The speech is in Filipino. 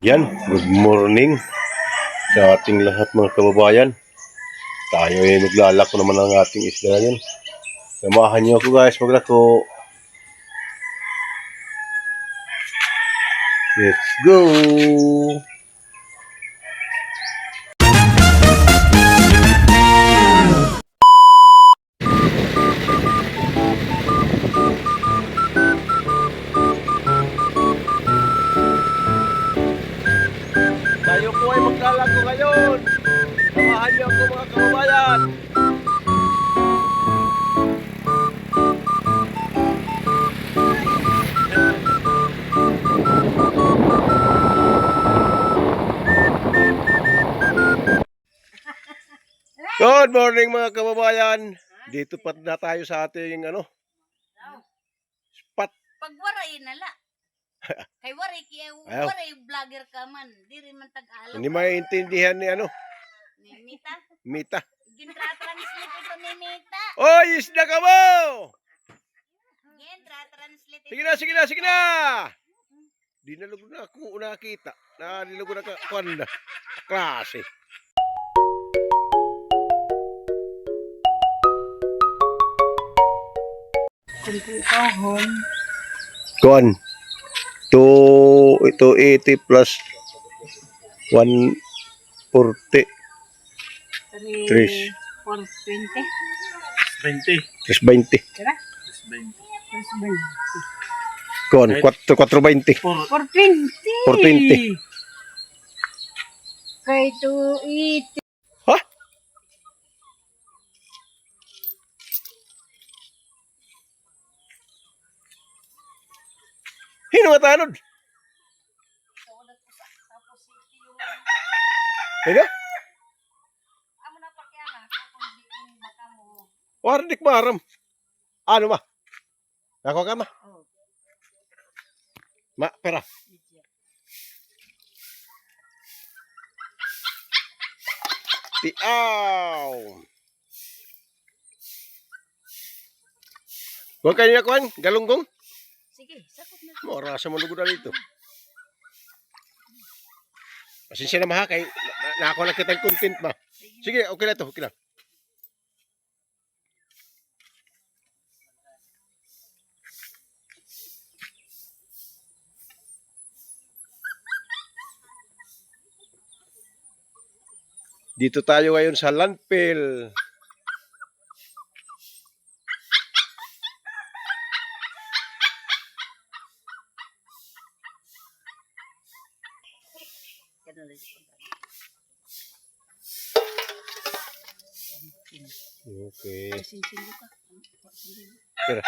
Yan, good morning sa ating lahat mga kababayan. Tayo ay maglalako naman ng ating isda ngayon. Samahan niyo ako guys maglako. Let's go! Tayo po ay maglalako ngayon. Samahan niyo ako mga kababayan. Good morning mga kababayan. Dito pa na tayo sa ating spot. Pagwaray nala. Kay waray waray vlogger ka man, diri man tag-alam. Hindi maintindihan ni Ni Mita. Mita. Gintra-translate ito ni Mita. Oy, isda ka mo! Gintra-translate ito. Sige na. Dinalog na ako nakita. Dinalog na kwanda. Klase. Kuan. 280 plus 140. 3. 420. 320. Tara. 320. Kuan, 420. 420. 420. Kay 280. Ha? Hino nga tanod? Ega? Amo na pakiana kung di baka mo. Wardik maram. Ano ma? Nako ka ma? Oh. Ma, pera. Tiaw. Huwag kayo na kuhan, galunggong. Sige, sakot na. Mora sa malugod na dito. Pasensya na maha, kay nako lang kitang content ma. Sige, okay na to, okay na. Dito tayo ngayon sa landfill. Okay. Sinsin ka. Tira.